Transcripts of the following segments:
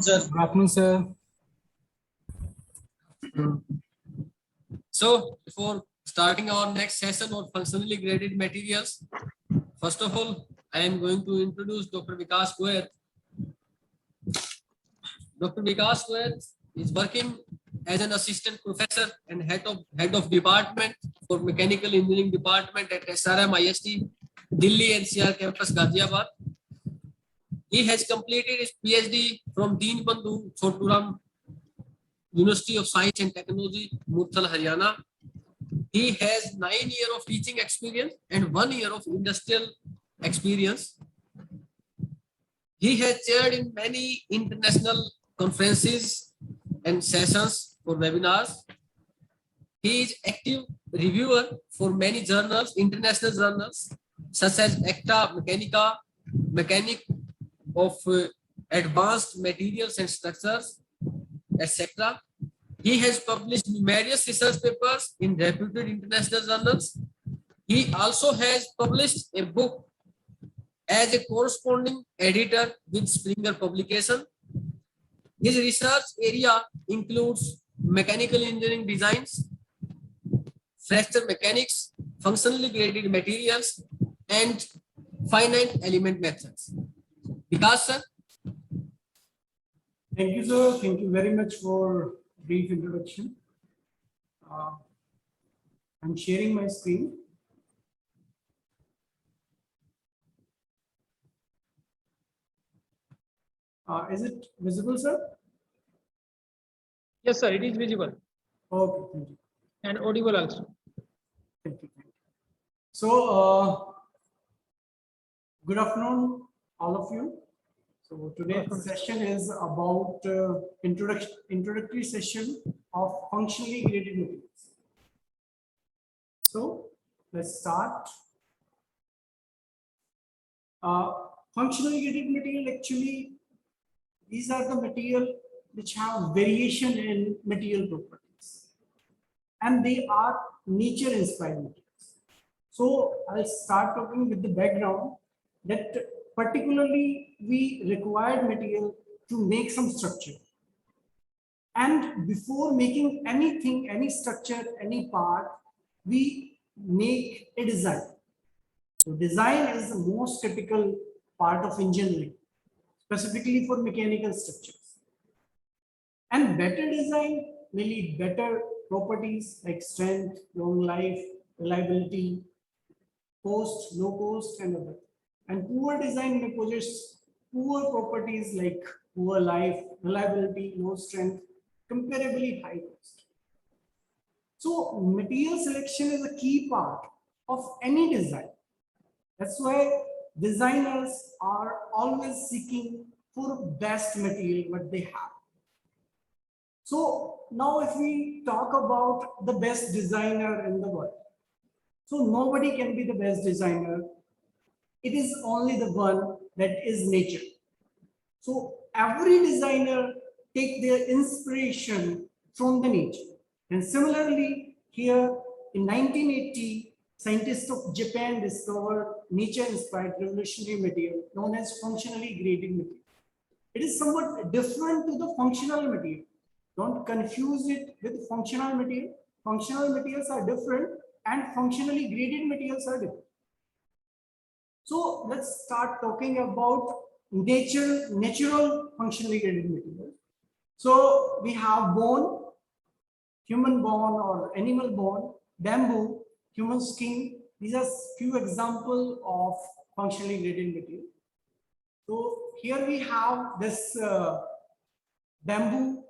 Sir, Good afternoon, sir. so before starting our next session on functionally graded materials, first of all, I am going to introduce Dr. Vikas Goyat. Dr. Vikas Goyat is working as an assistant professor and head of department for mechanical engineering department at SRM IST, Delhi NCR campus, Ghaziabad. He has completed his PhD from Deenbandhu Choturam University of Science and Technology, Murthal, Haryana. He has 9 years of teaching experience and 1 year of industrial experience. He has chaired in many international conferences and sessions for webinars. He is active reviewer for many journals, international journals, such as Acta Mechanica, Mechanic of Advanced Materials and Structures, etc. He has published numerous research papers in reputed international journals. He also has published a book as a corresponding editor with Springer Publication. His research area includes mechanical engineering designs, fracture mechanics, functionally graded materials, and finite element methods. Vikas, sir. Thank you, sir. Thank you very much for brief introduction. I'm sharing my screen. Is it visible, sir? Yes, sir, it is visible Okay, thank you. and audible also. Thank you. Thank you. So, good afternoon, all of you. So today's session is about introductory session of functionally graded materials. So let's start. Functionally graded material, actually, these are the material which have variation in material properties, and they are nature inspired materials. So I'll start talking with the background that particularly we required material to make some structure. And before making anything, any structure, any part, we make a design. So design is the most critical part of engineering, specifically for mechanical structures. And better design will lead better properties like strength, long life, reliability, cost, low cost, and other. And poor design may possess poor properties like poor life, reliability, low strength, comparably high cost. So material selection is a key part of any design. That's why designers are always seeking for best material what they have. So now if we talk about the best designer in the world, so nobody can be the best designer. It is only the one that is nature. So every designer take their inspiration from the nature. And similarly, here in 1980, scientists of Japan discovered nature-inspired revolutionary material known as functionally graded material. It is somewhat different to the functional material. Don't confuse it with functional material. Functional materials are different and functionally graded materials are different. So let's start talking about natural functionally graded materials. So we have bone, human bone or animal bone, bamboo, human skin. These are few examples of functionally graded material. So here we have this bamboo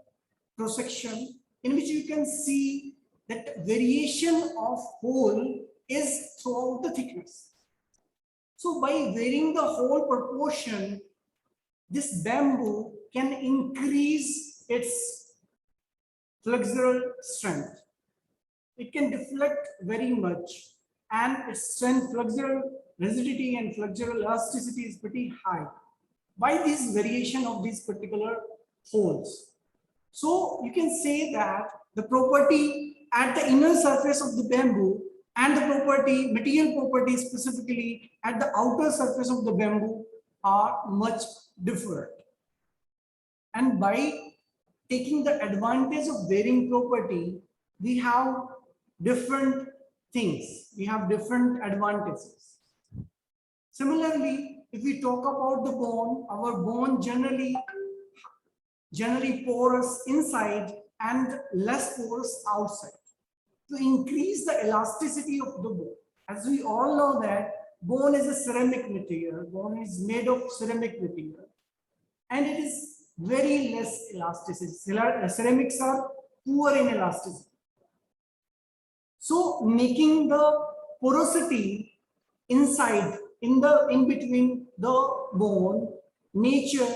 cross section in which you can see that variation of hole is throughout the thickness. So by varying the hole proportion, this bamboo can increase its flexural strength. It can deflect very much, and its strength, flexural rigidity and flexural elasticity is pretty high. By this variation of these particular holes. So you can say that the property at the inner surface of the bamboo and the property, material property specifically at the outer surface of the bamboo are much different. And by taking the advantage of bearing property, we have different things. We have different advantages. Similarly, if we talk about the bone, our bone generally porous inside and less porous outside to increase the elasticity of the bone. As we all know that bone is a ceramic material, bone is made of ceramic material, and it is very less elasticity. Ceramics are poor in elasticity. So making the porosity inside, in between the bone, nature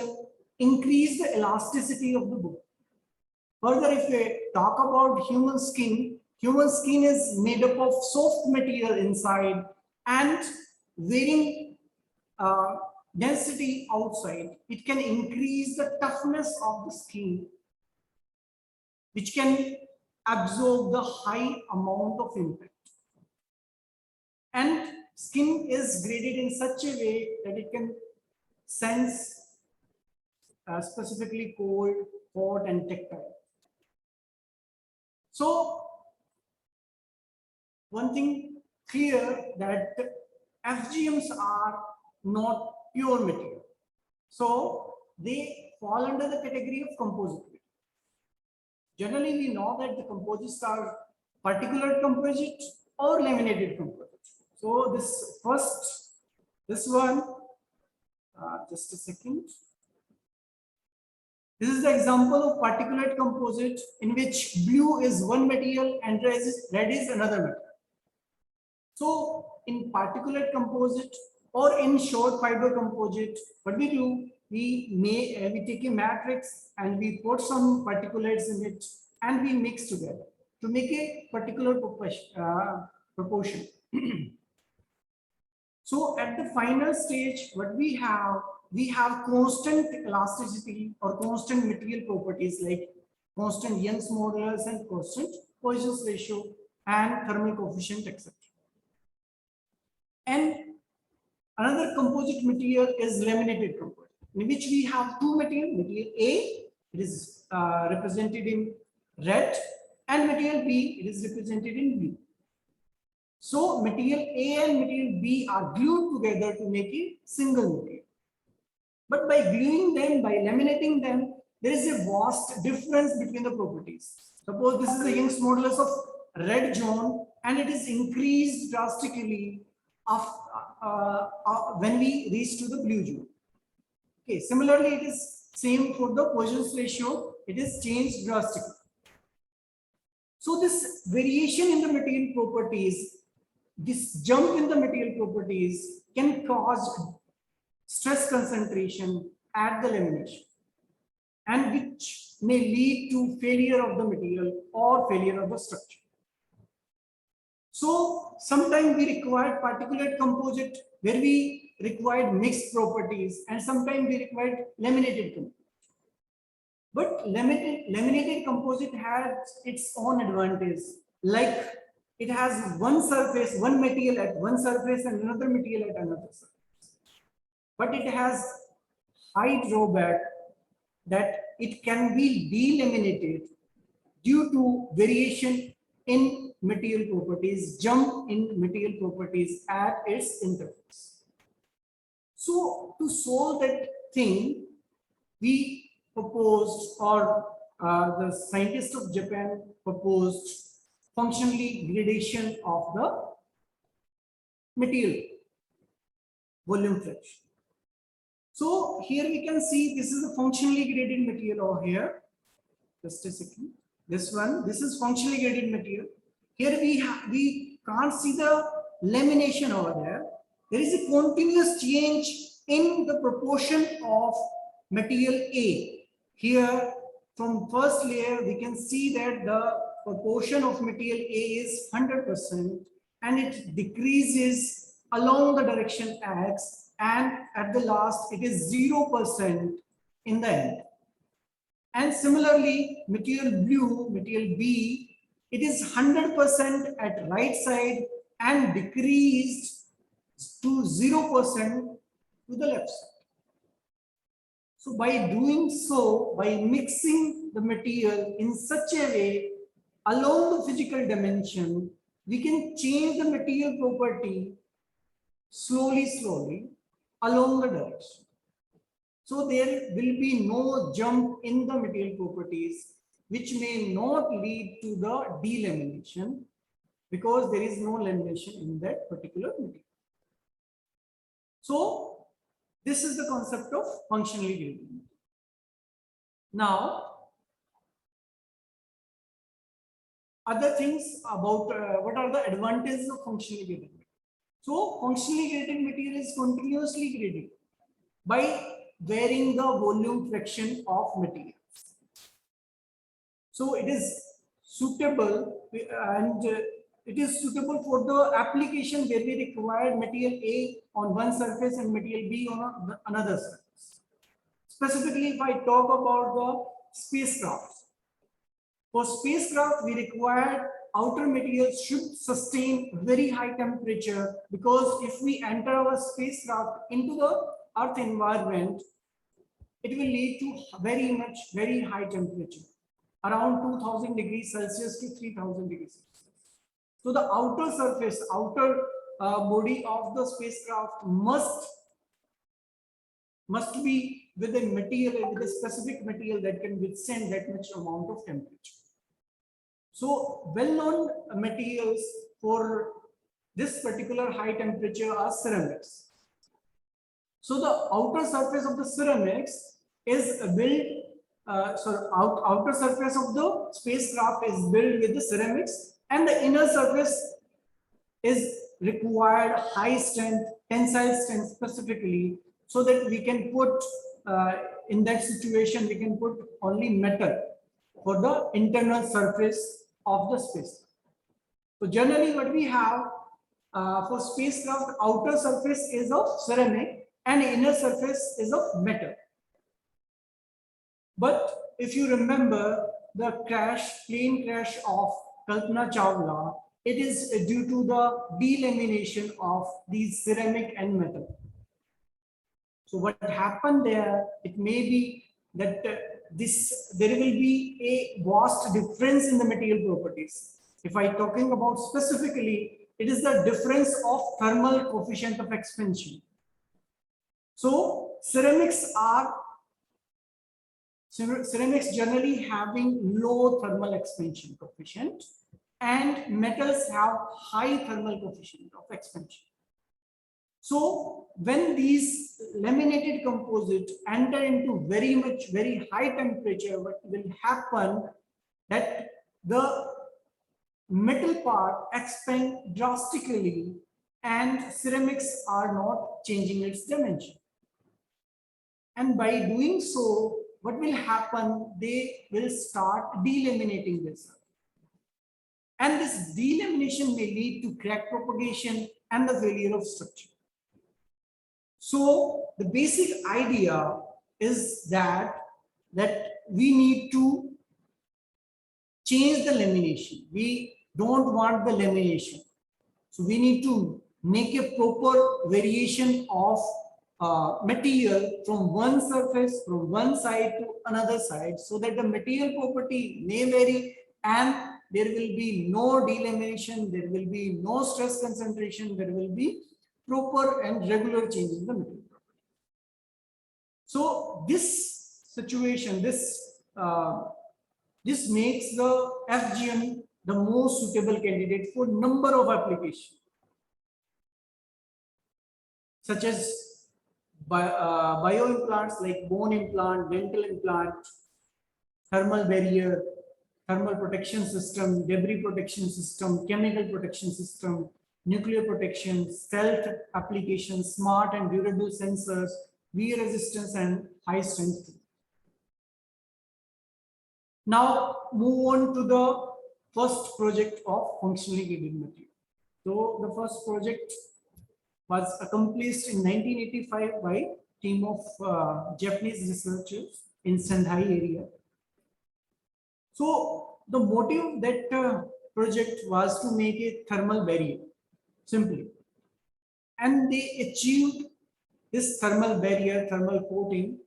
increase the elasticity of the bone. Further, if we talk about human skin is made up of soft material inside and varying density outside. It can increase the toughness of the skin, which can absorb the high amount of impact. And skin is graded in such a way that it can sense specifically cold, hot, and tactile. So one thing clear that FGMs are not pure material. So they fall under the category of composite material. Generally, we know that the composites are particulate composite or laminated composite. So this one, just a second. This is the example of particulate composite in which blue is one material and red is another material. So in particulate composite or in short fiber composite, what we do, we take a matrix and we put some particulates in it and we mix together to make a particular proportion. So at the final stage, what we have constant elasticity or constant material properties like constant Young's modulus and constant Poisson's ratio and thermal coefficient, etc. And another composite material is laminated composite, in which we have two materials. Material A, it is represented in red, and material B, it is represented in blue. So material A and material B are glued together to make a single material. But by gluing them, by laminating them, there is a vast difference between the properties. Suppose this is the Young's modulus of red zone, and it is increased drastically when we reach to the blue zone. Okay, similarly, it is same for the Poisson's ratio. It is changed drastically. So this variation in the material properties, this jump in the material properties can cause stress concentration at the lamination, and which may lead to failure of the material or failure of the structure. So sometimes we require particulate composite where we required mixed properties, and sometimes we required laminated composite. But laminated composite has its own advantage, like it has one surface, one material at one surface and another material at another surface. But it has high drawback that it can be delaminated due to variation in material properties, jump in material properties at its interface. So to solve that thing, we proposed, or the scientists of Japan proposed, functionally gradation of the material volume fraction. So here we can see this is a functionally graded material over here. Just a second. This is functionally graded material. Here we can't see the lamination over there. There is a continuous change in the proportion of material A. Here from first layer we can see that the proportion of material A is 100% and it decreases along the direction X, and at the last it is 0% in the end. And similarly, material blue, material B, it is 100% at right side and decreased to 0% to the left side. So by doing so, by mixing the material in such a way along the physical dimension, we can change the material property slowly along the direction. So there will be no jump in the material properties, which may not lead to the delamination because there is no lamination in that particular material. So this is the concept of functionally graded. Now, other things about what are the advantages of functionally graded material. So functionally graded material is continuously graded by varying the volume fraction of materials. So it is suitable and it is suitable for the application where we require material A on one surface and material B on another surface. Specifically, if I talk about the spacecraft, for spacecraft we require outer materials should sustain very high temperature, because if we enter our spacecraft into the Earth environment, it will lead to very high temperature, around 2000 degrees Celsius to 3000 degrees Celsius. So the outer surface, outer body of the spacecraft must be with a material, with a specific material that can withstand that much amount of temperature. So well-known materials for this particular high temperature are ceramics. So the outer surface of the ceramics is built, outer surface of the spacecraft is built with the ceramics, and the inner surface is required high strength, tensile strength specifically, so that we can put, in that situation, we can put only metal for the internal surface of the spacecraft. So generally what we have for spacecraft, outer surface is of ceramic and inner surface is of metal. But if you remember the plane crash of Kalpana Chawla, it is due to the delamination of these ceramic and metal. So what happened there, it may be that there will be a vast difference in the material properties. If I talking about specifically, it is the difference of thermal coefficient of expansion. So ceramics generally having low thermal expansion coefficient, and metals have high thermal coefficient of expansion. So when these laminated composite enter into very high temperature, what will happen that the metal part expand drastically and ceramics are not changing its dimension. And by doing so, what will happen? They will start delaminating this. And this delamination may lead to crack propagation and the failure of structure. So the basic idea is that we need to change the lamination. We don't want the lamination. So we need to make a proper variation of material from one surface, from one side to another side, so that the material property may vary and there will be no delamination, there will be no stress concentration, there will be proper and regular changes in the material property. So this situation, this makes the FGM the most suitable candidate for number of applications, such as bioimplants like bone implant, dental implant, thermal barrier, thermal protection system, debris protection system, chemical protection system, nuclear protection, stealth applications, smart and durable sensors, wear resistance, and high strength. Now move on to the first project of functionally graded material. So the first project was accomplished in 1985 by a team of Japanese researchers in Sendai area. So the motive of that project was to make a thermal barrier, simply. And they achieved this thermal barrier, thermal coating,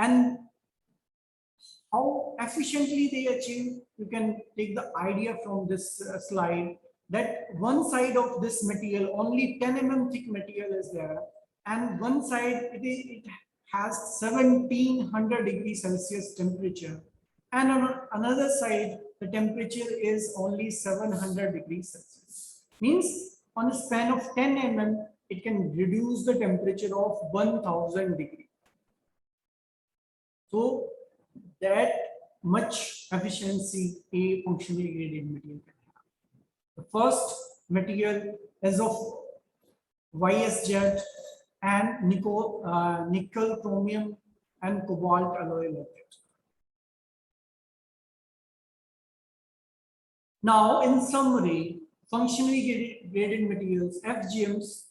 And how efficiently they achieve, you can take the idea from this slide, that one side of this material, only 10 mm thick material is there, and one side it has 1700 degrees Celsius temperature, and on another side the temperature is only 700 degrees Celsius. Means on a span of 10 mm, it can reduce the temperature of 1000 degrees. So that much efficiency a functionally graded material can have. The first material is of YSZ and nickel, chromium, and cobalt alloy latex. Now, in summary, functionally graded materials, FGMs,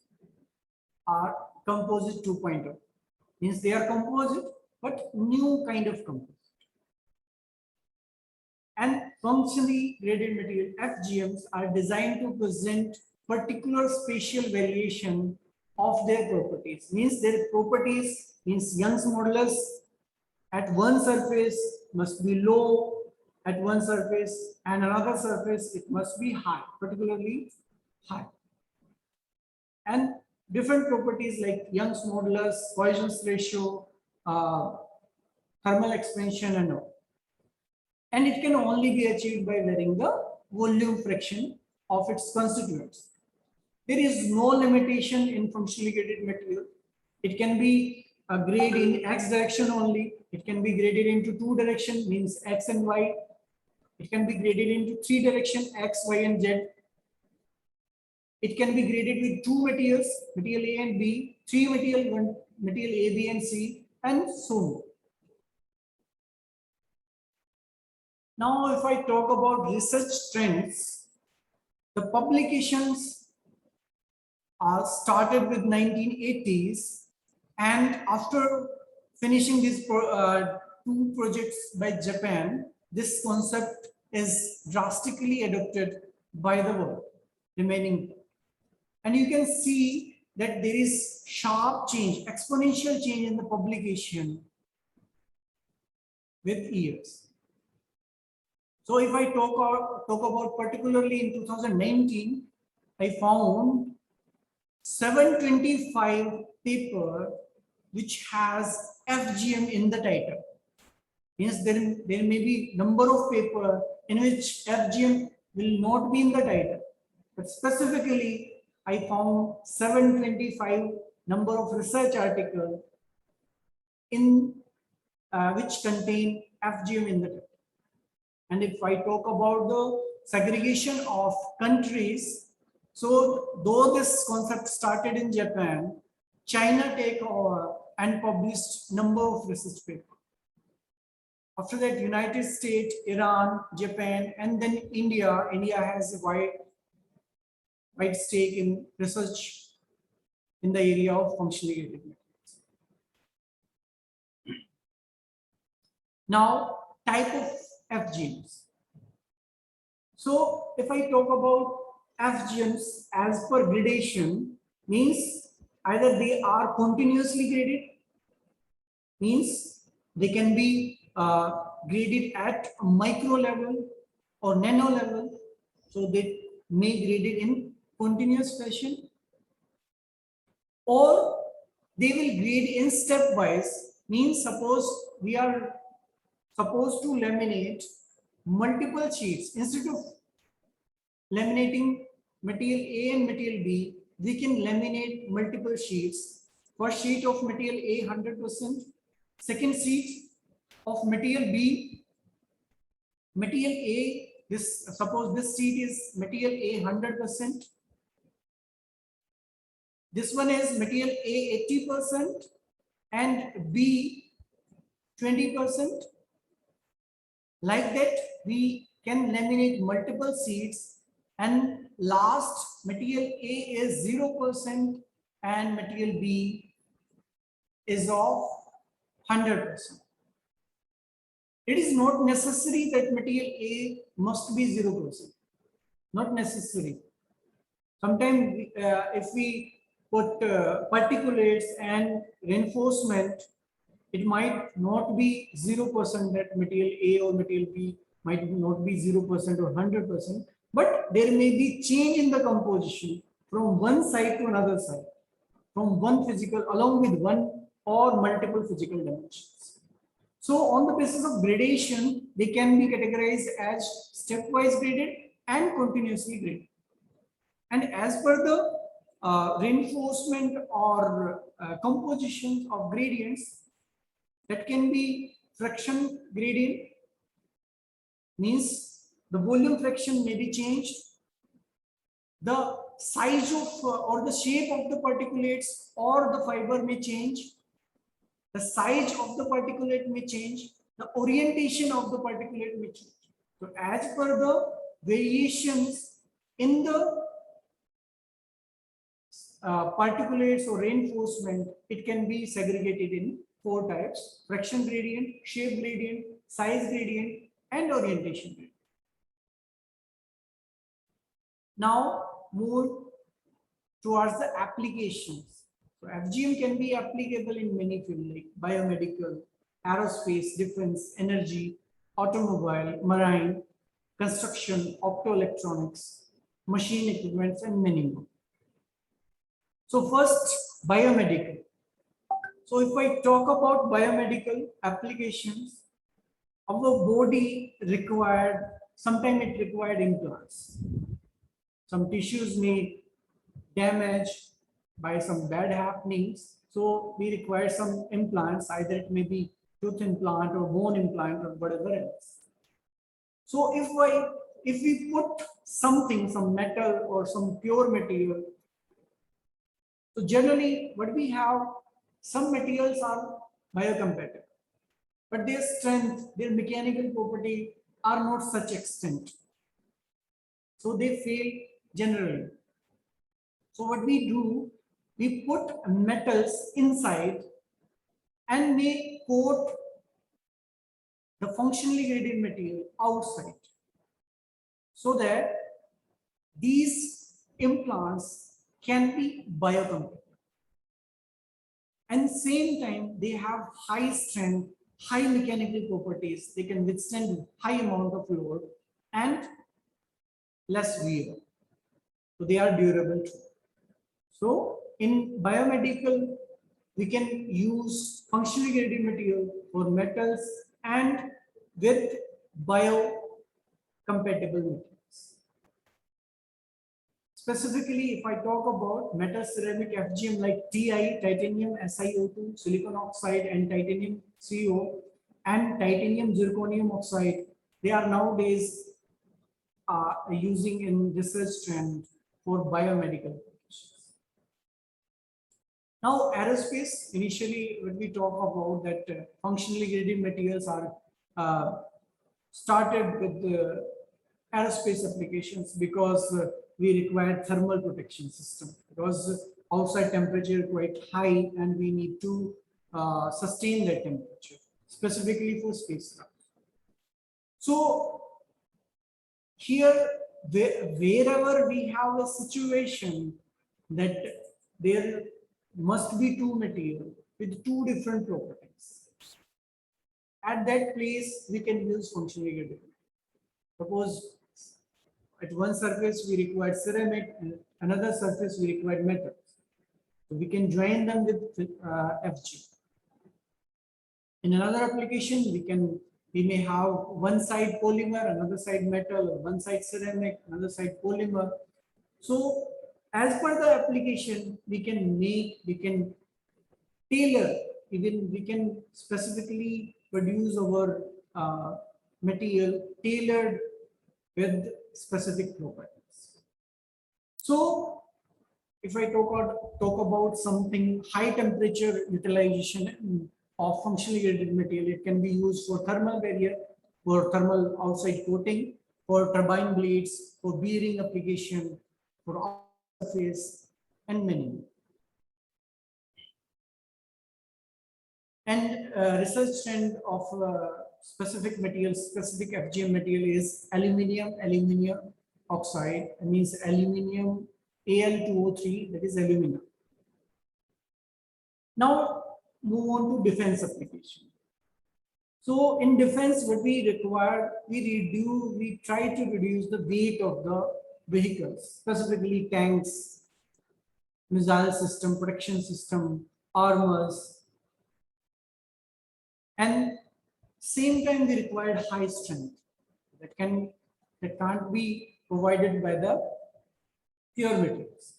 are composite 2.0. Means they are composite, but new kind of composite. And functionally graded material FGMs are designed to present particular spatial variation of their properties. Means their properties means Young's modulus at one surface must be low at one surface, and another surface it must be high, particularly high. And different properties like Young's modulus, Poisson's ratio, thermal expansion, and all. And it can only be achieved by varying the volume fraction of its constituents. There is no limitation in functionally graded material. It can be a grade in X direction only. It can be graded into two direction, means X and Y. It can be graded into three direction, X, Y, and Z. It can be graded with two materials, material A and B, three material, one material A, B, and C, and so on. Now, if I talk about research trends, the publications are started with 1980s, and after finishing these two projects by Japan, this concept is drastically adopted by the world remaining. And you can see that there is sharp change, exponential change in the publication with years. So if I talk about particularly in 2019, I found 725 paper which has FGM in the title. Means there may be number of paper in which FGM will not be in the title, but specifically I found 725 number of research articles in which contain FGM in the title. And if I talk about the segregation of countries, so though this concept started in Japan, China take over and published number of research papers. After that, United States, Iran, Japan, and then India. India has a wide stake in research in the area of functionally graded materials. Now, type of FGMs. So if I talk about FGMs as per gradation, means either they are continuously graded, means they can be graded at a micro level or nano level, so they may graded in continuous fashion, or they will grade in stepwise. Means suppose we are supposed to laminate multiple sheets. Instead of laminating material A and material B, we can laminate multiple sheets. First sheet of material A 100%, second sheet of material B, material A, this suppose this sheet is material A 100%, this one is material A 80% and B 20%. Like that, we can laminate multiple sheets, and last material A is 0% and material B is of 100%. It is not necessary that material A must be 0%. Not necessary. Sometimes if we put particulates and reinforcement, It might not be 0% that material A or material B might not be 0% or 100%, but there may be change in the composition from one side to another side, from one physical along with one or multiple physical dimensions. So on the basis of gradation, they can be categorized as stepwise graded and continuously graded. And as per the reinforcement or compositions of gradients, that can be fraction gradient, means the volume fraction may be changed, the size of or the shape of the particulates or the fiber may change, the size of the particulate may change, the orientation of the particulate may change. So as per the variations in the particulates or reinforcement, it can be segregated in 4 types: fraction gradient, shape gradient, size gradient, and orientation gradient. Now move towards the applications. So FGM can be applicable in many fields like biomedical, aerospace, defense, energy, automobile, marine, construction, optoelectronics, machine equipments, and many more. So first, biomedical. So if I talk about biomedical applications, our body required, sometimes it required implants. Some tissues may damage by some bad happenings. So we require some implants, either it may be tooth implant or bone implant or whatever else. So if we put something, some metal or some pure material, so generally what we have, some materials are biocompatible, but their strength, their mechanical property are not such extent. So they fail generally. So what we do, we put metals inside and we coat the functionally graded material outside, so that these implants can be biocompatible. And same time, they have high strength, high mechanical properties. They can withstand high amount of load and less wear. So they are durable too. So in biomedical, we can use functionally graded material for metals and with biocompatible materials. Specifically, if I talk about metal ceramic FGM like Ti, titanium SiO2, silicon oxide, and titanium CO, and titanium zirconium oxide, they are nowadays using in research trend for biomedical applications. Now, aerospace, initially when we talk about that functionally graded materials are started with the aerospace applications because we require thermal protection system, because outside temperature quite high and we need to sustain that temperature, specifically for spacecraft. So here, wherever we have a situation that there must be two materials with two different properties, at that place we can use functionally graded. Suppose at one surface we require ceramic and another surface we require metal. So we can join them with FG. In another application, we may have one side polymer, another side metal, or one side ceramic, another side polymer. So as per the application, we can tailor, even we can specifically produce our material tailored with specific properties. So if I talk about something high temperature utilization of functionally graded material, it can be used for thermal barrier, for thermal outside coating, for turbine blades, for bearing application, for surface, and many more. And research trend of specific material, specific FGM material is aluminium oxide, means aluminium Al2O3, that is aluminum. Now, move on to defense application. So in defense, what we require, we try to reduce the weight of the vehicles, specifically tanks, missile system, protection system, armors, and same time we require high strength that can't be provided by the pure materials.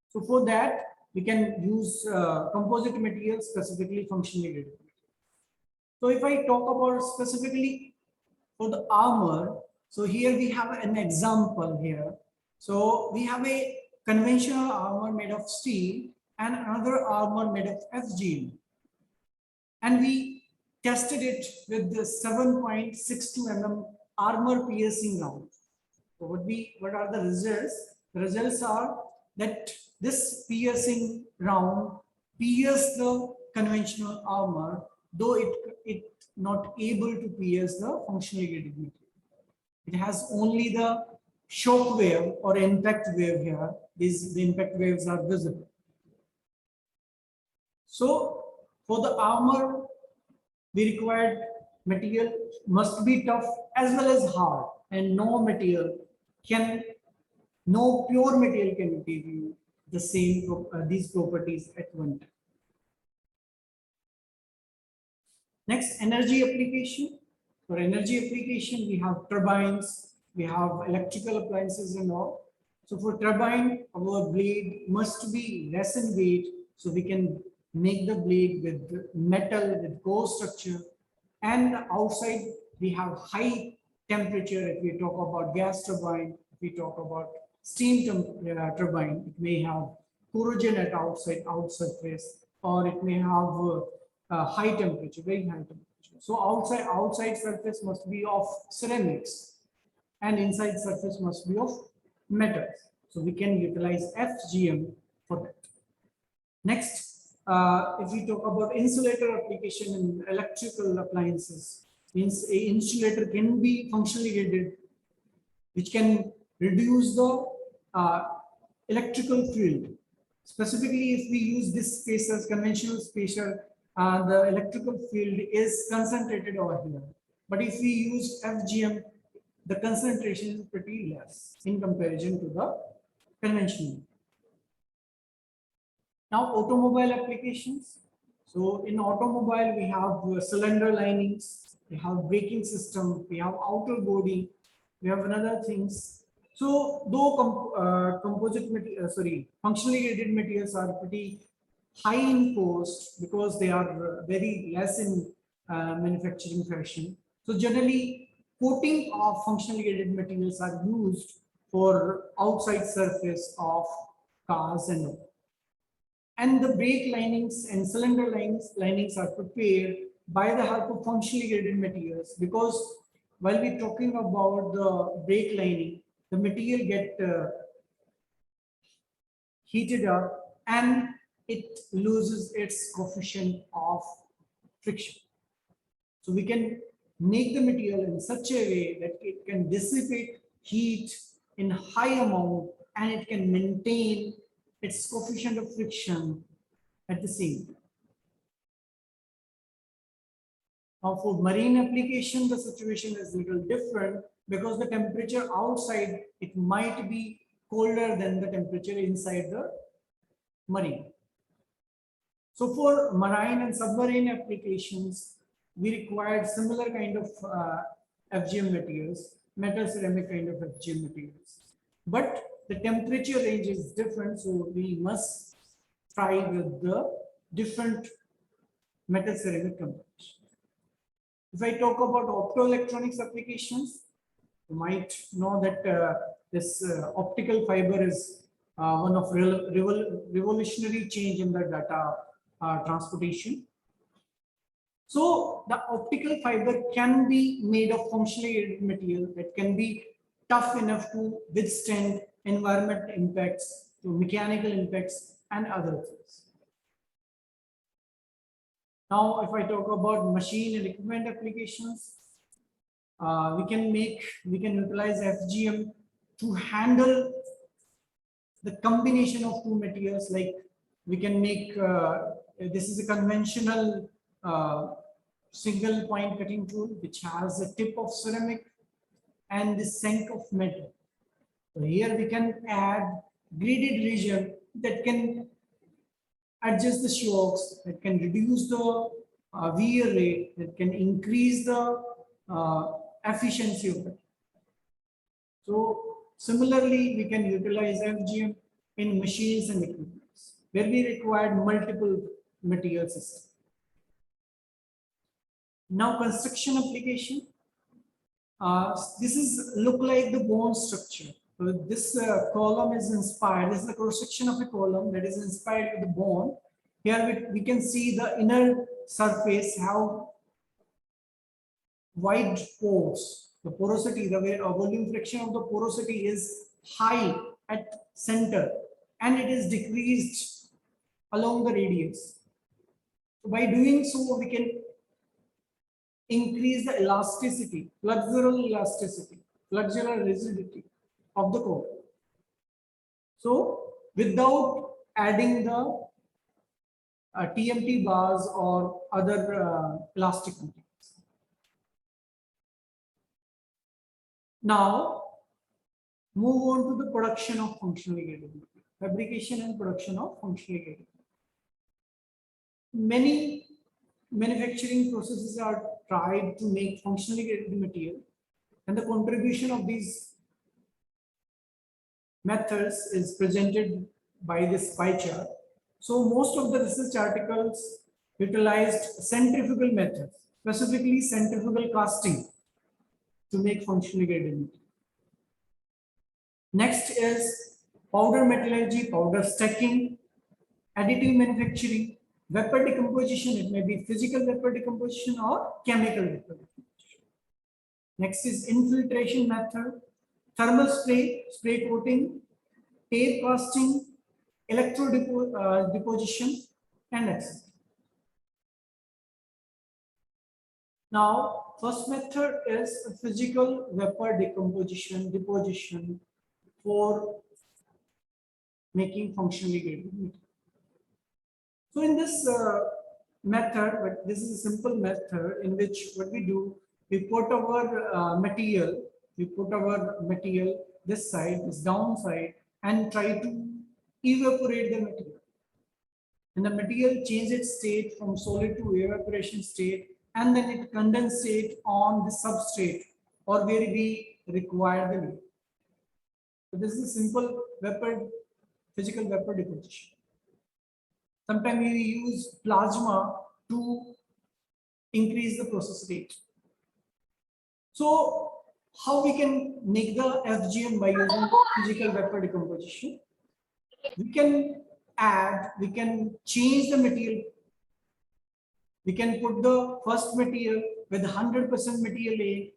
So for that, we can use composite materials, specifically functionally graded materials. So if I talk about specifically for the armor, so here we have an example here. So we have a conventional armor made of steel and another armor made of FGM. And we tested it with the 7.62 mm armor piercing round. So what are the results? The results are that this piercing round pierced the conventional armor, though it not able to pierce the functionally graded material. It has only the shock wave or impact wave here. The impact waves are visible. So for the armor, the required material must be tough as well as hard, and no pure material can give you the same these properties at one time. Next, energy application. For energy application, we have turbines, we have electrical appliances and all. So for turbine, our blade must be less in weight, so we can make the blade with metal, with core structure. And outside, we have high temperature. If we talk about gas turbine, if we talk about steam turbine, it may have corrosion at outside surface, or it may have high temperature, very high temperature. So outside surface must be of ceramics, and inside surface must be of metals. So we can utilize FGM for that. Next, if we talk about insulator application in electrical appliances, means a insulator can be functionally graded, which can reduce the electrical field. Specifically, if we use this spacers, conventional spacer, the electrical field is concentrated over here. But if we use FGM, the concentration is pretty less in comparison to the conventional. Now, automobile applications. So in automobile, we have cylinder linings, we have braking system, we have outer body, we have another things. So though functionally graded materials are pretty high in cost because they are very less in manufacturing fashion. So generally, coating of functionally graded materials are used for outside surface of cars and all. And the brake linings and cylinder linings are prepared by the help of functionally graded materials, because while we're talking about the brake lining, the material get heated up and it loses its coefficient of friction. So we can make the material in such a way that it can dissipate heat in high amount and it can maintain its coefficient of friction at the same time. Now for marine application, the situation is a little different because the temperature outside, it might be colder than the temperature inside the marine. So for marine and submarine applications, we required similar kind of FGM materials, metal ceramic kind of FGM materials. But the temperature range is different, so we must try with the different metal ceramic combinations. If I talk about optoelectronics applications, you might know that this optical fiber is one of revolutionary change in the data transportation. So the optical fiber can be made of functionally graded material that can be tough enough to withstand environmental impacts, to mechanical impacts, and other things. Now, if I talk about machine and equipment applications, we can utilize FGM to handle the combination of two materials. Like we can make This is a conventional single point cutting tool which has a tip of ceramic and the shank of metal. So here we can add graded region that can adjust the shocks, that can reduce the wear rate, that can increase the efficiency of it. So similarly, we can utilize FGM in machines and equipment where we required multiple material systems. Now construction application. This is look like the bone structure. So this column is inspired. This is the cross section of a column that is inspired with the bone. Here we can see the inner surface, how wide pores, the porosity, the volume fraction of the porosity is high at center and it is decreased along the radius. So by doing so, we can increase the elasticity, flexural elasticity, flexural rigidity of the core. So without adding the TMT bars or other plastic materials. Now move on to the production of functionally graded material, fabrication and production of functionally graded material. Many manufacturing processes are tried to make functionally graded material, and the contribution of these methods is presented by this pie chart. So most of the research articles utilized centrifugal methods, specifically centrifugal casting, to make functionally graded material. Next is powder metallurgy, powder stacking, additive manufacturing, vapor decomposition. It may be physical vapor decomposition or chemical vapor decomposition. Next is infiltration method, thermal spray coating, tape casting, deposition, and etc. Now, first method is physical vapor deposition for making functionally graded material. So in this method, but this is a simple method in which what we do, we put our material this side, this down side, and try to evaporate the material. And the material changes its state from solid to evaporation state, and then it condensate on the substrate or where we require the vapor. So this is a simple physical vapor deposition. Sometimes we use plasma to increase the process rate. So how we can make the FGM by using physical vapor decomposition? We can change the material. We can put the first material with 100% material A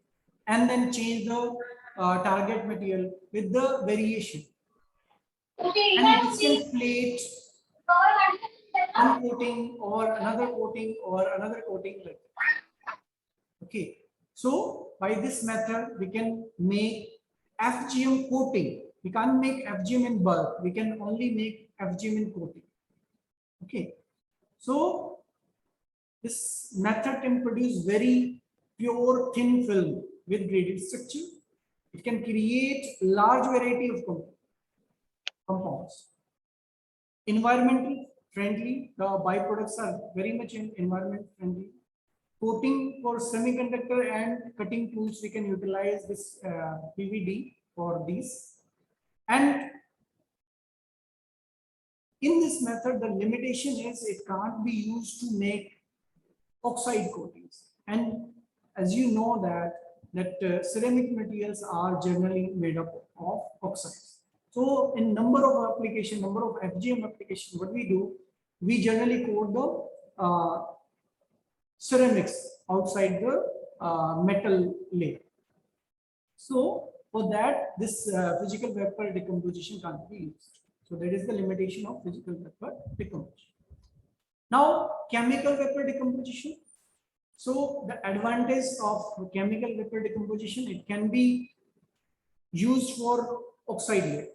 and then change the target material with the variation. And this can plate one coating or another coating or another coating like that. Okay. So by this method, we can make FGM coating. We can't make FGM in bulk. We can only make FGM in coating. Okay. So this method can produce very pure thin film with graded structure. It can create large variety of compounds. Environmental friendly. The byproducts are very much environment friendly. Coating for semiconductor and cutting tools, we can utilize this PVD for these. And in this method, the limitation is it can't be used to make oxide coatings. And as you know that ceramic materials are generally made up of oxides. So in number of FGM application, what we do, we generally coat the ceramics outside the metal layer. So for that, this physical vapor decomposition can't be used. So that is the limitation of physical vapor decomposition. Now, chemical vapor decomposition. So the advantage of chemical vapor decomposition, it can be used for oxide layer.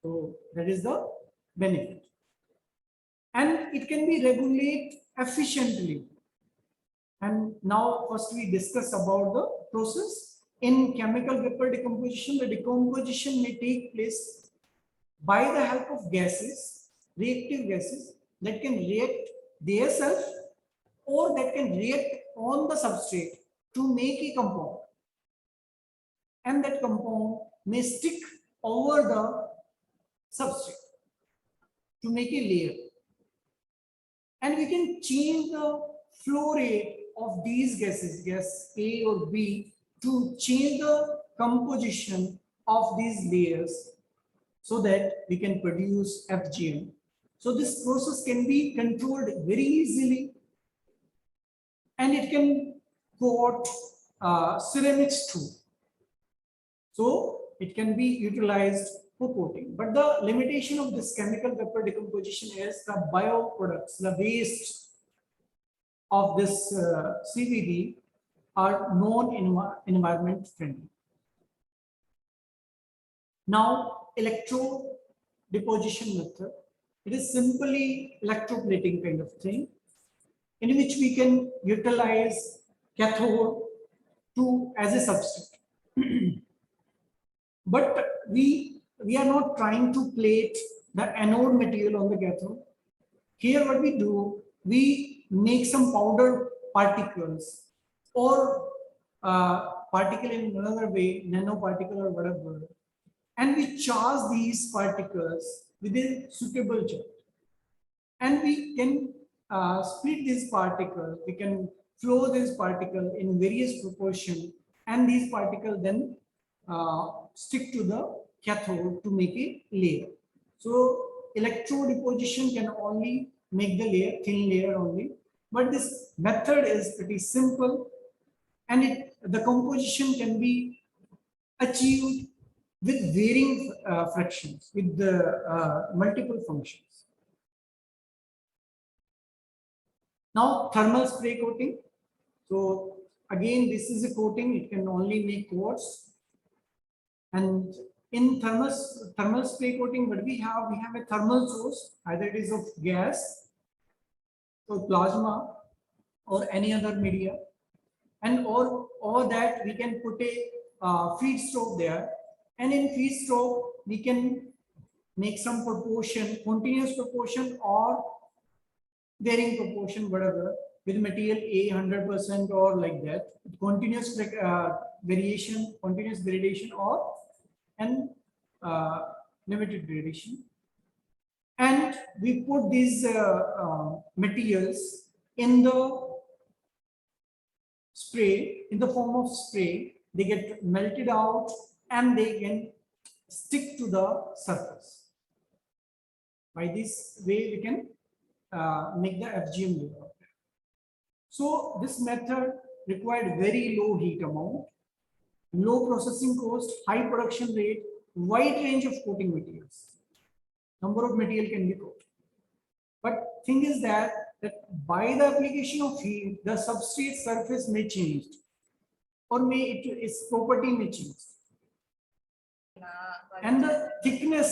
So that is the benefit. And and it can be regulated efficiently. And now first we discuss about the process. In chemical vapor decomposition, the decomposition may take place by the help of gases, reactive gases that can react themselves or that can react on the substrate to make a compound. And that compound may stick over the substrate to make a layer. And we can change the flow rate of these gases, gas A or B, to change the composition of these layers so that we can produce FGM. So this process can be controlled very easily, and it can coat ceramics too. So it can be utilized for coating. But the limitation of this chemical vapor decomposition is the bioproducts, the waste of this CVD are non-environment friendly. Now, electrode deposition method. It is simply electroplating kind of thing, in which we can utilize cathode as a substrate. But we are not trying to plate the anode material on the cathode. Here what we do, we make some powder particles or particle in another way, nanoparticle or whatever, and we charge these particles with a suitable charge. And we can split these particles, we can flow this particle in various proportion, and these particles then stick to the cathode to make a layer. So electrode deposition can only make the layer, thin layer only, but this method is pretty simple, and the composition can be achieved with varying fractions, with the multiple functions. Now thermal spray coating. So again, this is a coating, it can only make quartz. And in thermal spray coating, what we have a thermal source, either it is of gas or plasma or any other media, and or that we can put a feed stroke there, and in feed stroke we can make some proportion, continuous proportion or varying proportion, whatever, with material A 100% or like that, continuous variation, continuous gradation, or and limited gradation. And we put these materials in the spray, in the form of spray. They get melted out and they can stick to the surface. By this way, we can make the FGM layer. So this method required very low heat amount, low processing cost, high production rate, wide range of coating materials. Number of material can be coated. But thing is that by the application of heat, the substrate surface may change, or its property may change. And the thickness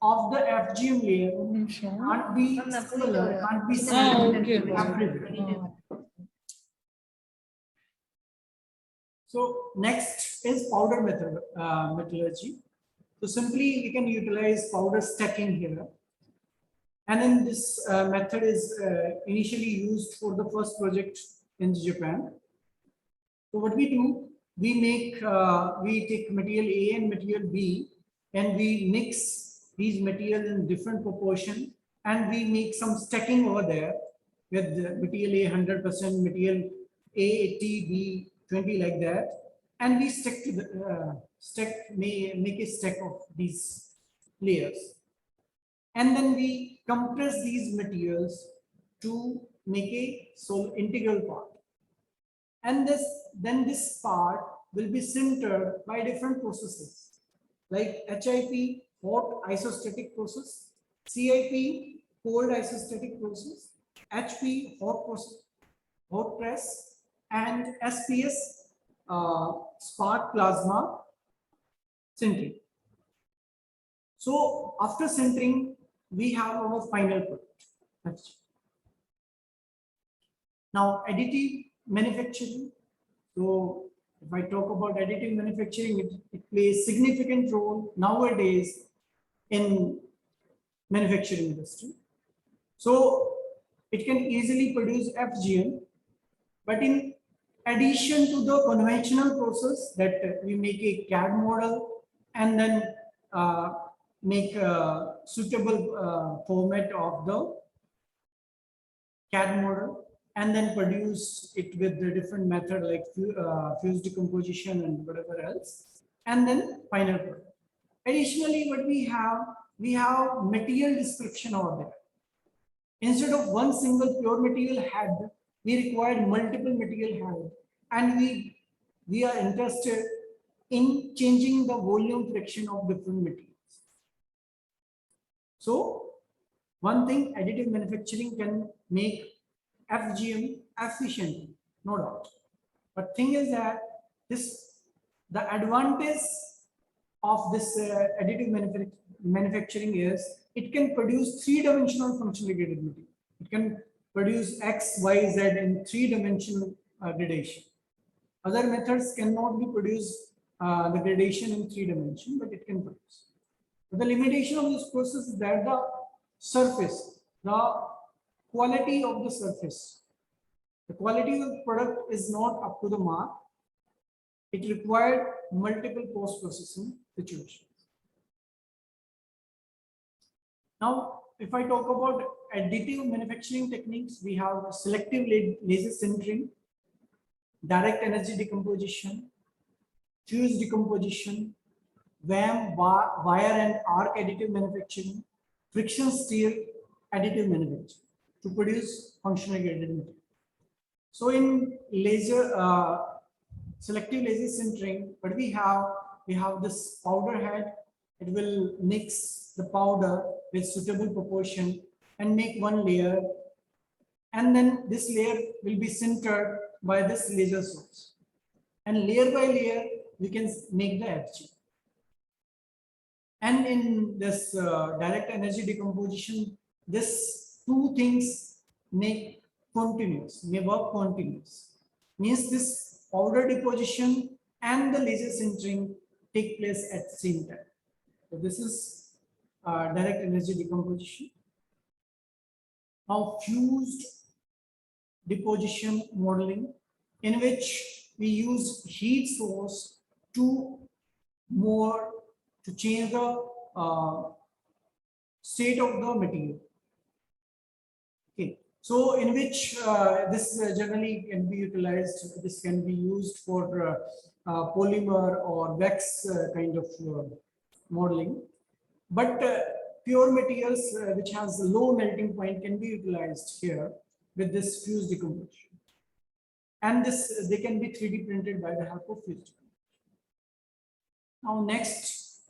of the FGM layer can't be similar, can't be same everywhere. So next is powder metallurgy. So simply we can utilize powder stacking here. And then this method is initially used for the first project in Japan. So what we do, we take material A and material B, and we mix these materials in different proportion, and we make some stacking over there with the material A 100%, material A 80, B 20, like that, and we stick to the make a stack of these layers, and then we compress these materials to make a integral part, and then this part will be sintered by different processes like HIP, hot isostatic process, CIP, cold isostatic process, HP, hot press, and SPS, spark plasma sintering. So after sintering, we have our final product. Now, additive manufacturing. So, if I talk about additive manufacturing, it plays significant role nowadays in manufacturing industry. So, it can easily produce FGM, but in addition to the conventional process that we make a CAD model and then make a suitable format of the CAD model and then produce it with the different method like fuse decomposition and whatever else, and then final product. Additionally, what we have material description over there. Instead of one single pure material head, we require multiple material head, and we are interested in changing the volume fraction of different materials. So one thing, additive manufacturing can make FGM efficient, no doubt. But thing is that the advantage of this additive manufacturing is it can produce three-dimensional functionally graded material. It can produce X, Y, Z in three-dimensional gradation. Other methods cannot be produced the gradation in 3 dimension, but it can produce. But the limitation of this process is that the surface, the quality of the surface, the quality of the product is not up to the mark. It required multiple post-processing situations. Now, if I talk about additive manufacturing techniques, we have selective laser sintering, direct energy decomposition, fuse decomposition, VAM, wire and arc additive manufacturing, friction stir additive manufacturing to produce functional graded material. So in selective laser sintering, what we have this powder head. It will mix the powder with suitable proportion and make one layer, and then this layer will be sintered by this laser source, and layer by layer we can make the FG. And in this direct energy decomposition, this two things may work continuous. Means this powder deposition and the laser sintering take place at the same time. So this is direct energy decomposition. Now fused deposition modeling, in which we use heat source to change the state of the material. Okay, so in which this generally can be utilized. This can be used for polymer or wax kind of modeling, but pure materials which has a low melting point can be utilized here with this fuse decomposition, and they can be 3D printed by the help of fuse decomposition. Now next,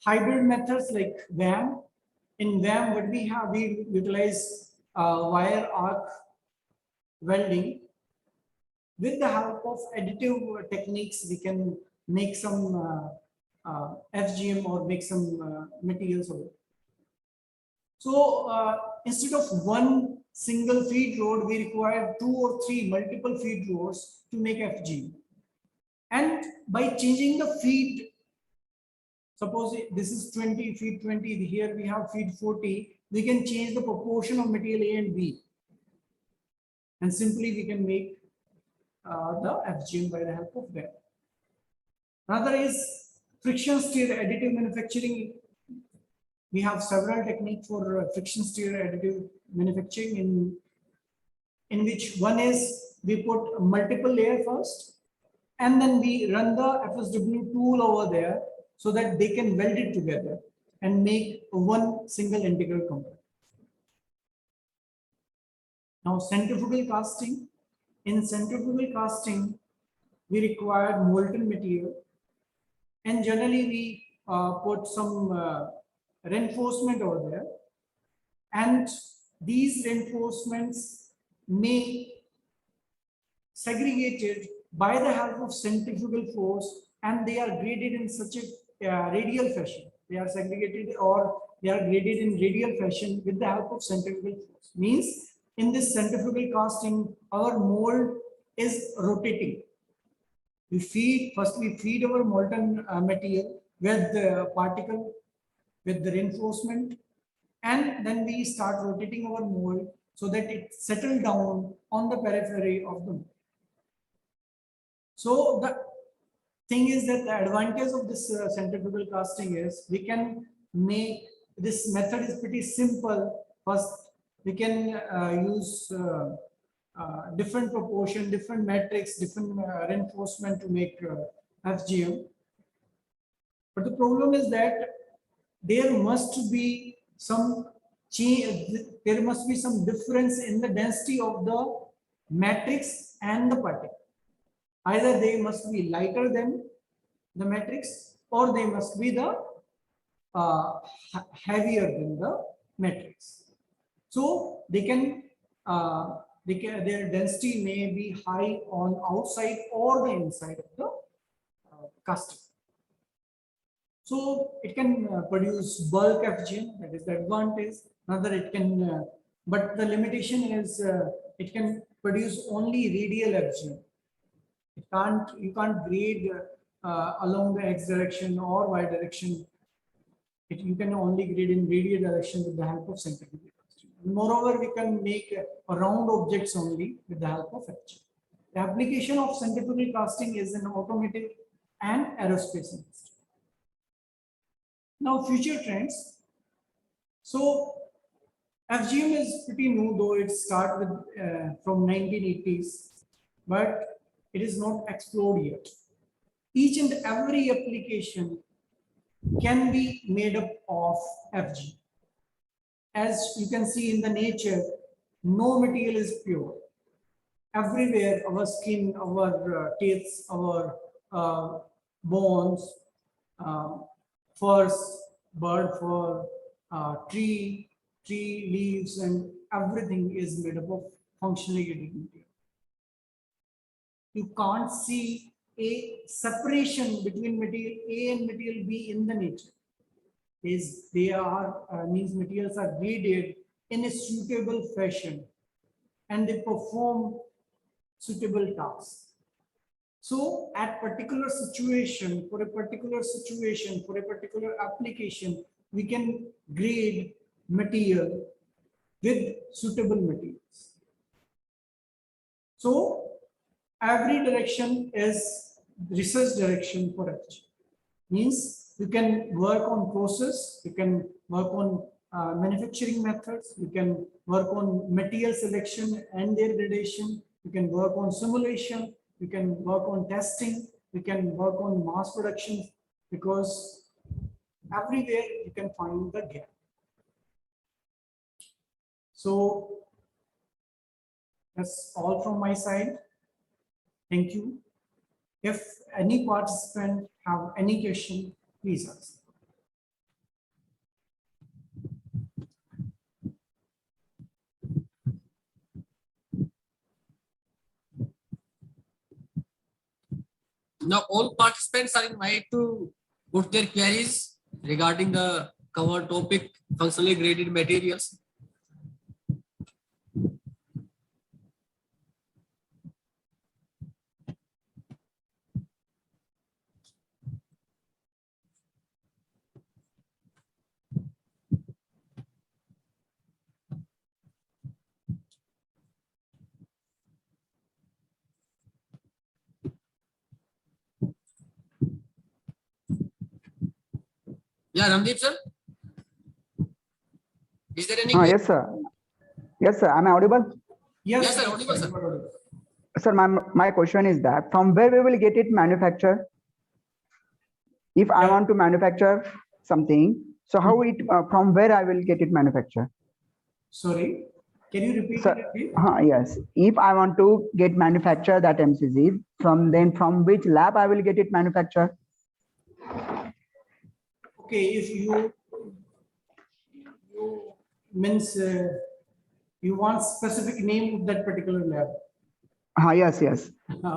hybrid methods like VAM. In VAM, what we utilize wire arc welding. With the help of additive techniques, we can make some FGM or make some materials of it. So instead of one single feed road, we require 2 or 3 multiple feed roads to make FGM. And by changing the feed, suppose this is 20, feed 20, here we have feed 40, we can change the proportion of material A and B. And simply we can make the FGM by the help of that. Another is friction stir additive manufacturing. We have several techniques for friction stir additive manufacturing, in which one is we put multiple layer first, and then we run the FSW tool over there so that they can weld it together and make one single integral component. Now centrifugal casting. In centrifugal casting, we require molten material, and generally we put some reinforcement over there, and these reinforcements may segregated by the help of centrifugal force, and they are graded in such a radial fashion. They are segregated or they are graded in radial fashion with the help of centrifugal force. Means in this centrifugal casting, our mold is rotating. We feed our molten material with the particle, with the reinforcement, and then we start rotating our mold so that it settles down on the periphery of the mold. So the thing is that the advantage of this centrifugal casting is we can make this method is pretty simple. First, we can use different proportion, different metrics, different reinforcement to make FGM. But the problem is that there must be some change, there must be some difference in the density of the matrix and the particle. Either they must be lighter than the matrix or they must be the heavier than the matrix. So they can their density may be high on outside or the inside of the casting. So it can produce bulk FGM, that is the advantage. Another, it can, but the limitation is it can produce only radial FGM. You can't grade along the x direction or y direction. You can only grade in radial direction with the help of centrifugal casting. Moreover, we can make round objects only with the help of FGM. The application of centrifugal casting is in automotive and aerospace industry. Now, future trends. So, FGM is pretty new, though it started with from 1980s, but it is not explored yet. Each and every application can be made up of FGM. As you can see in the nature, no material is pure. Everywhere, our skin, our teeth, our bones, furs, bird fur, tree leaves, and everything is made up of functionally gated material. You can't see a separation between material A and material B in the nature. They are means materials are graded in a suitable fashion and they perform suitable tasks. So at particular situation, for a particular application, we can grade material with suitable materials. So every direction is research direction for FGM. Means you can work on process, you can work on manufacturing methods, you can work on material selection and their gradation, you can work on simulation, you can work on testing, you can work on mass production, because everywhere you can find the gap. So that's all from my side. Thank you. If any participant have any question, please ask. Now all participants are invited to put their queries regarding the cover topic, functionally graded materials. Yeah, Ramdeep sir. Is there any? Yes, sir. Yes, sir. Am I audible? Yes, sir. Audible, sir. Sir, my question is that from where we will get it manufactured? If I want to manufacture something, so how it from where I will get it manufactured? Sorry, can you repeat Sir, it? yes. If I want to get manufacture that MCZ, from which lab I will get it manufactured? Okay, if you means you want specific name of that particular lab. Yes, yes.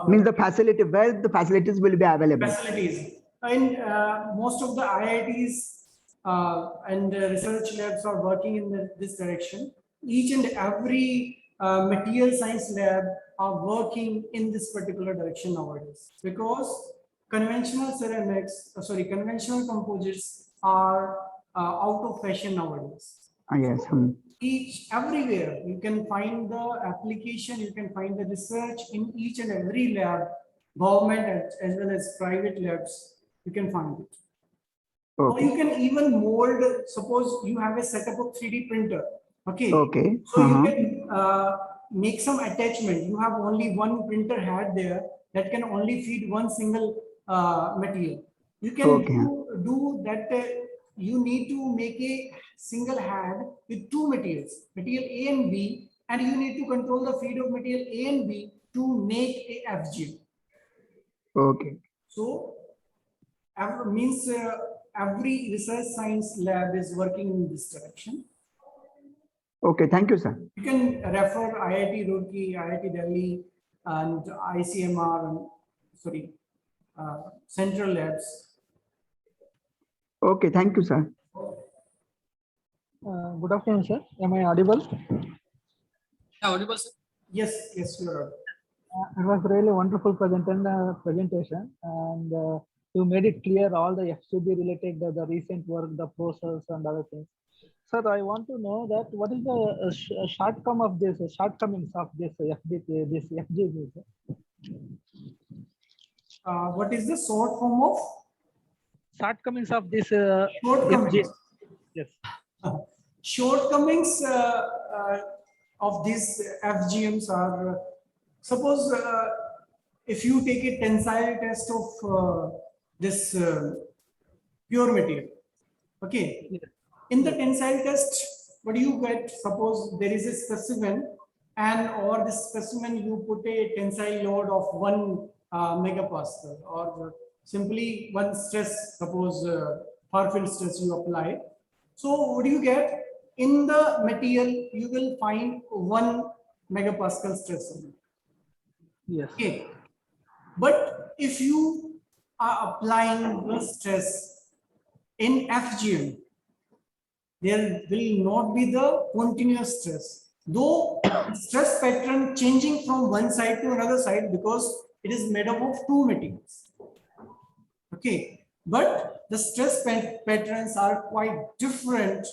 Means the facility, where the facilities will be available. Facilities. And most of the IITs and research labs are working in this direction. Each and every material science lab are working in this particular direction nowadays, because conventional ceramics, conventional composites are out of fashion nowadays. Yes. Everywhere you can find the application, you can find the research in each and every lab, government as well as private labs, you can find it. Or Okay. you can even mold, suppose you have a setup of 3D printer. Okay. Okay. So you can make some attachment. You have only one printer head there that can only feed one single material. You can Okay. do that. You need to make a single head with two materials, material A and B, and you need to control the feed of material A and B to make a FGM. Okay. So, every research science lab is working in this direction. Okay. Thank you, sir. You can refer IIT Roorkee, IIT Delhi, and ICMR, Central Labs. Okay. Thank you, sir. Good afternoon, sir. Am I audible? Yeah, audible, sir. Yes, yes, you are. It was really a wonderful presentation, and you made it clear all the FCB related, the recent work, the process, and other things. Sir, I want to know that what is the shortcomings of this FGB? What is the short form of? Shortcomings of this Shortcomings. Yes. Shortcomings of these FGMs are, suppose if you take a tensile test of this pure material, okay. Yes. In the tensile test, what do you get? Suppose there is a specimen, and over this specimen you put a tensile load of 1 megapascal, or simply one stress, suppose Farfield stress you apply. So what do you get? In the material, you will find 1 megapascal stress. Yes. Okay. But if you are applying the stress in FGM, there will not be the continuous stress. Though stress pattern changing from one side to another side, because it is made up of two materials. Okay. But the stress patterns are quite different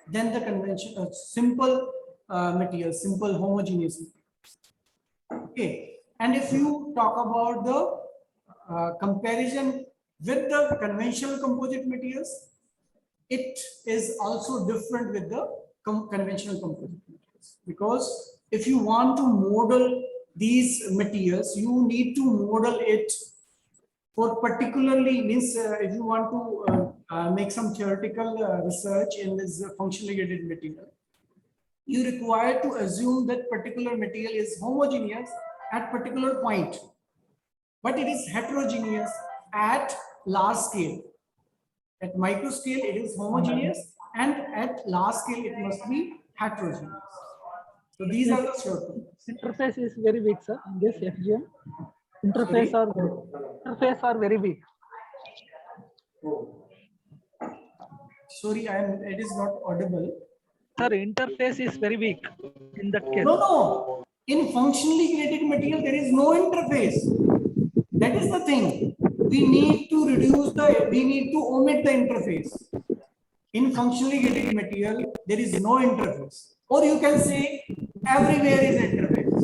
than the conventional simple materials, simple homogeneous materials. Okay. And if you talk about the comparison with the conventional composite materials, it is also different with the conventional composite materials, because if you want to model these materials, you need to model it for particularly, means if you want to make some theoretical research in this functionally graded material, you require to assume that particular material is homogeneous at particular point, but it is heterogeneous at large scale. At micro scale, it is homogeneous, and at large scale, it must be heterogeneous. So these are the shortcomings. Interface is very weak, sir. In this FGM, interface are very weak. Sorry, it is not audible. Sir, interface is very weak in that case. No. In functionally graded material, there is no interface. That is the thing. We need to omit the interface. In functionally graded material, there is no interface. Or you can say everywhere is interface.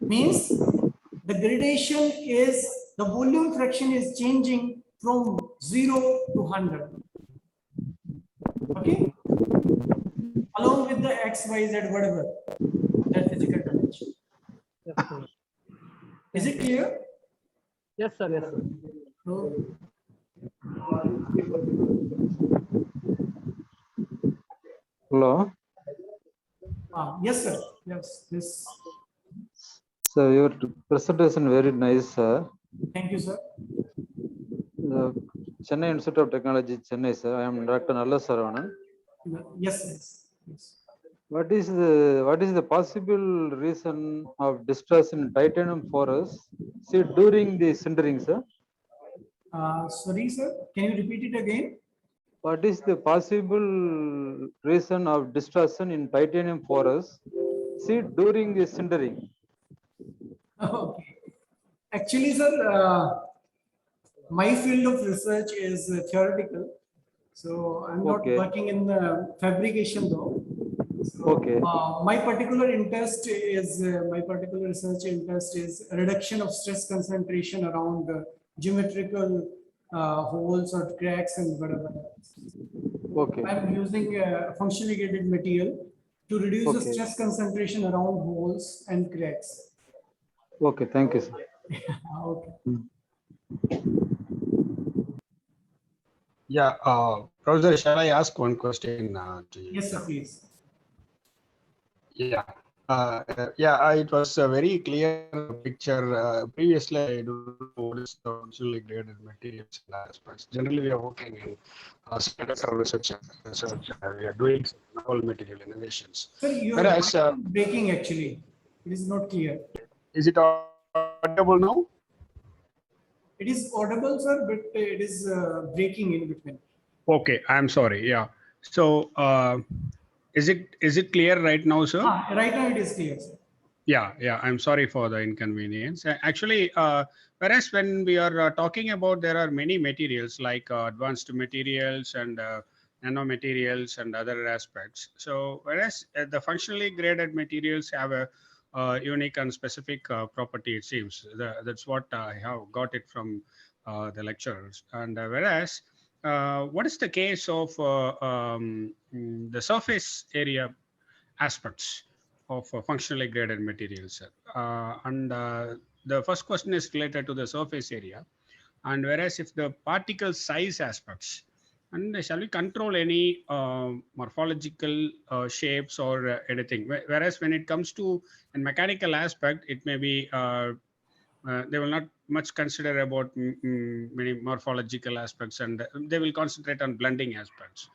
Means the gradation is, the volume fraction is changing from 0 to 100. Okay? Along with the X, Y, Z, whatever, that physical dimension. Yes, sir. Is it clear? Yes, sir. Yes, sir. No. Hello. Yes, sir. Yes, yes. So your presentation very nice, sir. Thank you, sir. Chennai Institute of Technology, Chennai, sir. I am Dr. Nalla Saravanan. Yes. What is the possible reason of distress in titanium forest? See, during the sintering, sir. Sorry, sir. Can you repeat it again? What is the possible reason of distortion in titanium forest? See, during the sintering. Okay. Actually, sir, my field of research is theoretical. So I'm not Okay. working in fabrication though. So, Okay. my particular interest is, my particular research interest is reduction of stress concentration around geometrical holes or cracks and whatever. Okay. I'm using functionally graded material to reduce the Okay. stress concentration around holes and cracks. Okay. Thank you, sir. Okay. Yeah, Professor, shall I ask one question to you? Yes, sir, please. Yeah. It was a very clear picture. Previously, I don't know what is the functionally graded materials and aspects. Generally, we are working in spectral research. We are doing novel material innovations. Sir, your Whereas, voice is breaking actually. It is not clear. is it audible now? It is audible, sir, but it is breaking in between. Okay, I'm sorry. Yeah. So, is it clear right now, sir? Right now it is clear, sir. Yeah, I'm sorry for the inconvenience. Actually, whereas when we are talking about, there are many materials like advanced materials and nanomaterials and other aspects. So whereas the functionally graded materials have a unique and specific property, it seems. That's what I have got it from the lecturers. And whereas, what is the case of the surface area aspects of functionally graded materials, sir? The first question is related to the surface area. And whereas if the particle size aspects, and shall we control any morphological shapes or anything? Whereas when it comes to a mechanical aspect, it may be they will not much consider about many morphological aspects, and they will concentrate on blending aspects.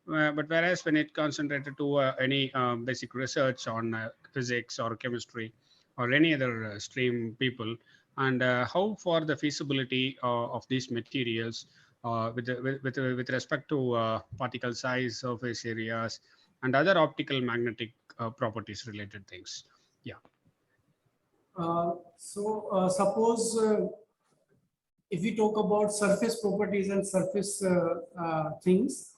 But whereas when it concentrated to any basic research on physics or chemistry or any other stream people, and how for the feasibility of these materials with respect to particle size, surface areas, and other optical magnetic properties related things. Yeah. Suppose if we talk about surface properties and surface things,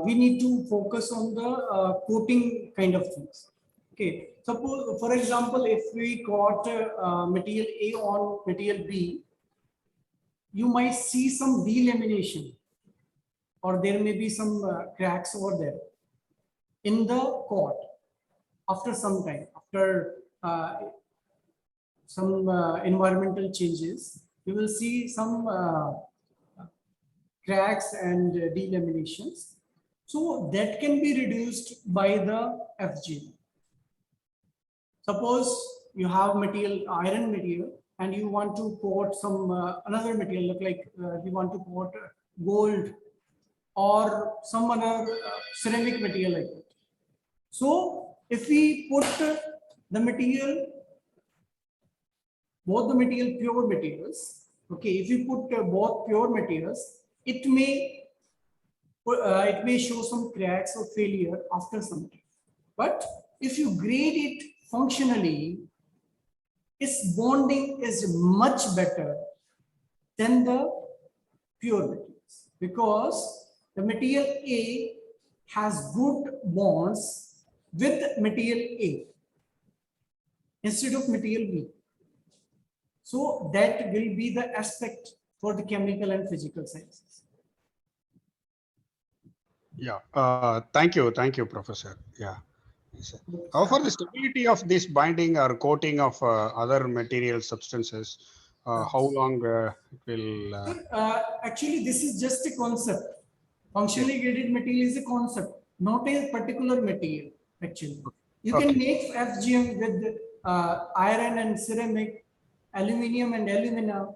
we need to focus on the coating kind of things. Okay, suppose for example, if we got material A on material B, you might see some delamination, or there may be some cracks over there in the coat after some time, after some environmental changes. You will see some cracks and delaminations. So that can be reduced by the FG. Suppose you have material, iron material, and you want to coat some another material, look like you want to coat gold or some other ceramic material like that. So if we put the material, both the material pure materials, okay, if you put both pure materials, it may show some cracks or failure after some time. But if you grade it functionally, its bonding is much better than the pure materials, because the material A has good bonds with material A instead of material B. So that will be the aspect for the chemical and physical sciences. Yeah. Thank you, Professor. Yeah. How for the stability of this binding or coating of other material substances, how long it will? Actually, this is just a concept. Functionally graded material is a concept, not a particular material. Actually, you can make FGM with iron and ceramic, aluminium and alumina.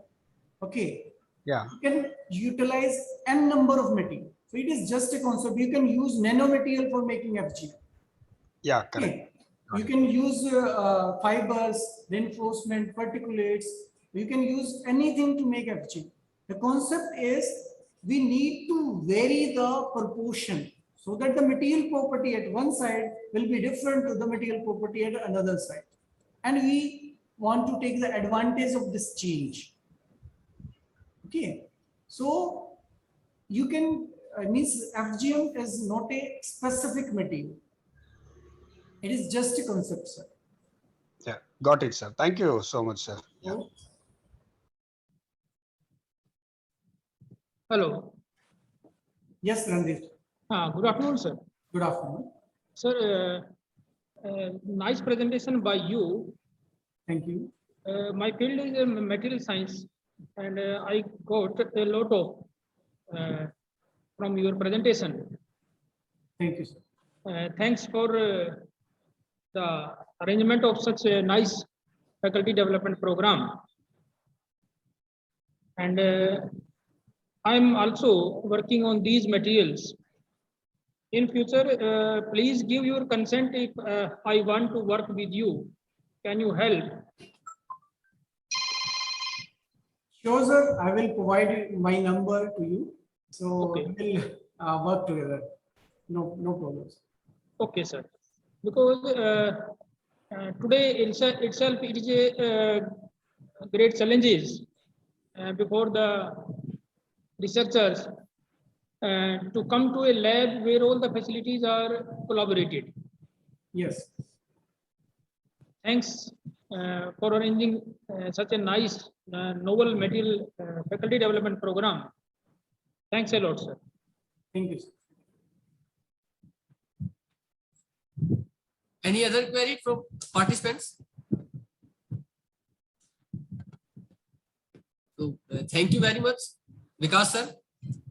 Okay. Yeah. You can utilize n number of material. So it is just a concept. You can use nanomaterial for making FGM. Yeah, correct. Okay. You can use fibers, reinforcement, particulates. You can use anything to make FGM. The concept is we need to vary the proportion so that the material property at one side will be different to the material property at another side. And we want to take the advantage of this change. Okay, so you can means FGM is not a specific material. It is just a concept, sir. Yeah, got it, sir. Thank you so much, sir. Yeah. So, Hello. yes, Randeep. Good afternoon, sir. Good afternoon. Sir, nice presentation by you. Thank you. My field is material science, and I got a lot of from your presentation. Thank you, sir. Thanks for the arrangement of such a nice faculty development program. And I'm also working on these materials. In future, please give your consent if I want to work with you. Can you help? Sure, sir. I will provide my number to you. So Okay. we'll work together. No problems. Okay, sir. Because today itself it is a great challenges before the researchers to come to a lab where all the facilities are collaborated. Yes. Thanks for arranging such a nice novel material faculty development program. Thanks a lot, sir. Thank you, sir. Any other query from participants? So, thank you very much, Vikas sir.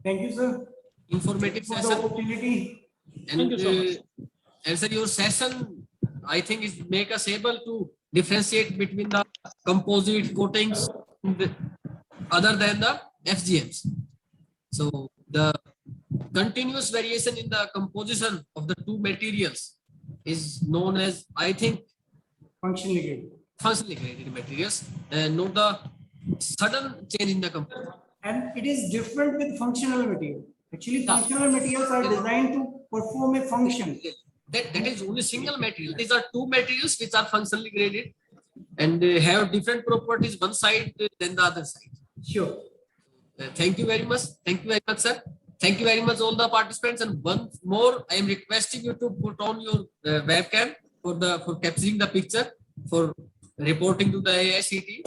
Thank you, sir. Informative For the session. opportunity. Thank you so much. And sir, your session, I think, is make us able to differentiate between the composite coatings other than the FGMs. So the continuous variation in the composition of the two materials is known as, I think, Functionally good. functionally graded materials, and not the sudden change in the composition. And it is different with functional material. Actually, functional materials are designed to perform a function. That is only single material. These are two materials which are functionally graded and they have different properties one side than the other side. Sure. Thank you very much. Thank you very much, sir. Thank you very much, all the participants. And once more, I am requesting you to put on your webcam for capturing the picture for reporting to the AICTE.